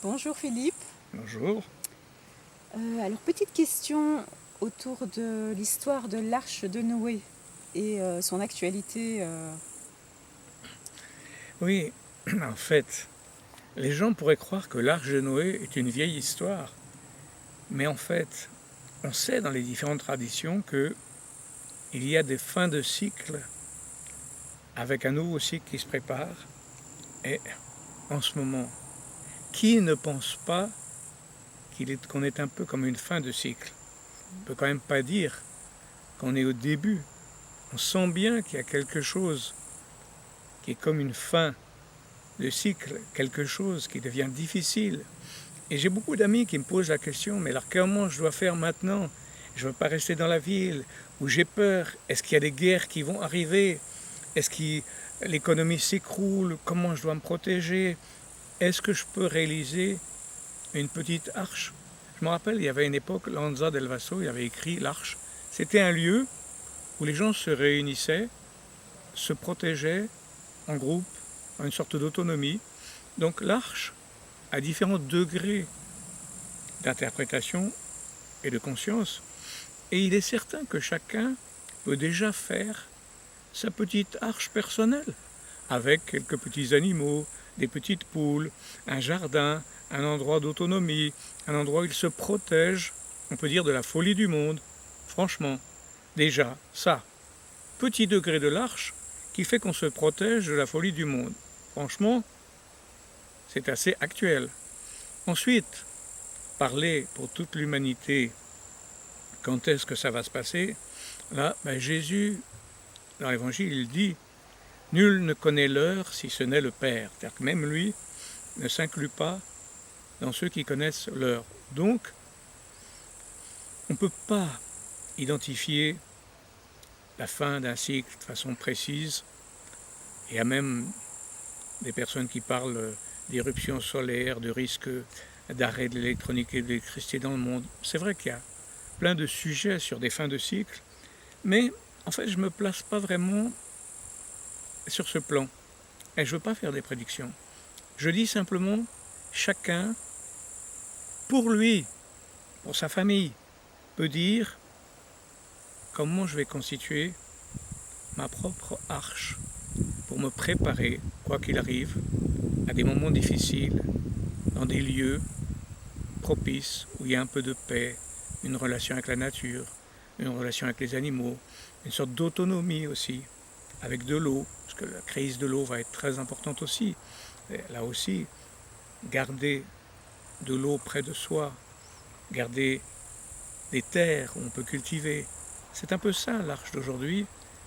Bonjour Philippe. Bonjour. Alors petite question autour de l'histoire de l'arche de Noé et son actualité. Oui, en fait, les gens pourraient croire que l'arche de Noé est une vieille histoire, mais en fait, on sait dans les différentes traditions que il y a des fins de cycle avec un nouveau cycle qui se prépare. Et en ce moment, qui ne pense pas qu'on est un peu comme une fin de cycle? On ne peut quand même pas dire qu'on est au début. On sent bien qu'il y a quelque chose qui est comme une fin de cycle, quelque chose qui devient difficile. Et j'ai beaucoup d'amis qui me posent la question, mais alors comment je dois faire maintenant? Je ne veux pas rester dans la ville, où j'ai peur. Est-ce qu'il y a des guerres qui vont arriver? Est-ce que l'économie s'écroule? Comment je dois me protéger? Est-ce que je peux réaliser une petite arche? Je me rappelle, il y avait une époque, Lanza del Vasso, il avait écrit l'arche. C'était un lieu où les gens se réunissaient, se protégeaient en groupe, en une sorte d'autonomie. Donc l'arche a différents degrés d'interprétation et de conscience. Et il est certain que chacun peut déjà faire sa petite arche personnelle, avec quelques petits animaux, des petites poules, un jardin, un endroit d'autonomie, un endroit où il se protège, on peut dire de la folie du monde. Franchement, déjà, ça, petit degré de l'arche qui fait qu'on se protège de la folie du monde. Franchement, c'est assez actuel. Ensuite, parler pour toute l'humanité, quand est-ce que ça va se passer? Là, Jésus, dans l'Évangile, il dit « Nul ne connaît l'heure si ce n'est le Père ». C'est-à-dire que même lui ne s'inclut pas dans ceux qui connaissent l'heure. Donc, on ne peut pas identifier la fin d'un cycle de façon précise. Il y a même des personnes qui parlent d'éruption solaire, de risque d'arrêt de l'électronique et de l'électricité dans le monde. C'est vrai qu'il y a plein de sujets sur des fins de cycle, mais en fait, je ne me place pas vraiment sur ce plan. Et je ne veux pas faire des prédictions. Je dis simplement, chacun, pour lui, pour sa famille, peut dire comment je vais constituer ma propre arche pour me préparer, quoi qu'il arrive, à des moments difficiles, dans des lieux propices où il y a un peu de paix, une relation avec la nature, une relation avec les animaux, une sorte d'autonomie aussi, avec de l'eau, parce que la crise de l'eau va être très importante aussi. Et là aussi, garder de l'eau près de soi, garder des terres où on peut cultiver, c'est un peu ça l'arche d'aujourd'hui,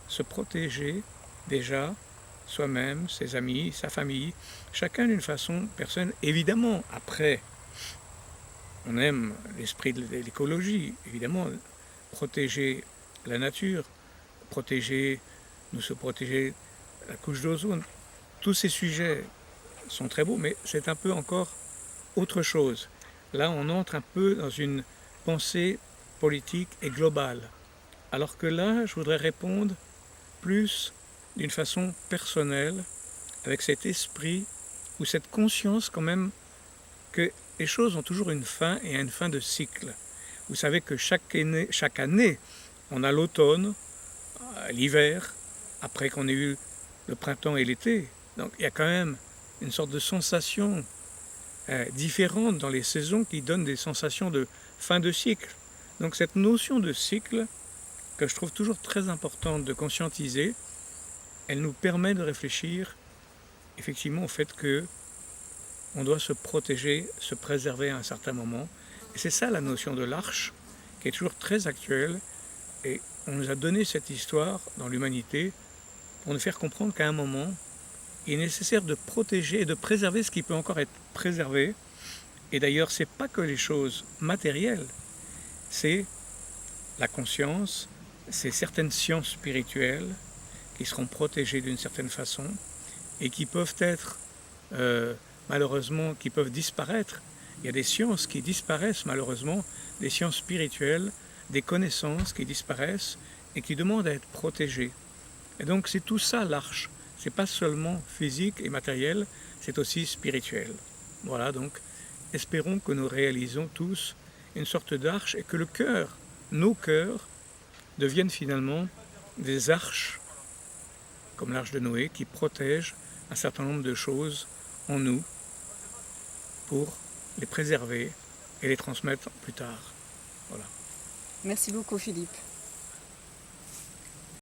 se protéger déjà soi-même, ses amis, sa famille, chacun d'une façon personnelle. Évidemment, après, on aime l'esprit de l'écologie, évidemment, protéger la nature, se protéger la couche d'ozone. Tous ces sujets sont très beaux, mais c'est un peu encore autre chose. Là, on entre un peu dans une pensée politique et globale. Alors que là, je voudrais répondre plus d'une façon personnelle, avec cet esprit ou cette conscience quand même que les choses ont toujours une fin et une fin de cycle. Vous savez que chaque année on a l'automne, l'hiver, après qu'on ait eu le printemps et l'été. Donc il y a quand même une sorte de sensation différente dans les saisons qui donne des sensations de fin de cycle. Donc cette notion de cycle, que je trouve toujours très importante de conscientiser, elle nous permet de réfléchir effectivement au fait que on doit se protéger, se préserver à un certain moment. Et c'est ça la notion de l'arche, qui est toujours très actuelle. Et on nous a donné cette histoire dans l'humanité pour nous faire comprendre qu'à un moment, il est nécessaire de protéger et de préserver ce qui peut encore être préservé. Et d'ailleurs, ce n'est pas que les choses matérielles, c'est la conscience, c'est certaines sciences spirituelles qui seront protégées d'une certaine façon et qui peuvent être, malheureusement, qui peuvent disparaître. Il y a des sciences qui disparaissent malheureusement, des sciences spirituelles, des connaissances qui disparaissent et qui demandent à être protégées. Et donc c'est tout ça l'arche. C'est pas seulement physique et matériel, c'est aussi spirituel. Voilà, donc espérons que nous réalisons tous une sorte d'arche et que le cœur, nos cœurs, deviennent finalement des arches, comme l'arche de Noé, qui protègent un certain nombre de choses en nous pour les préserver et les transmettre plus tard. Voilà. Merci beaucoup Philippe.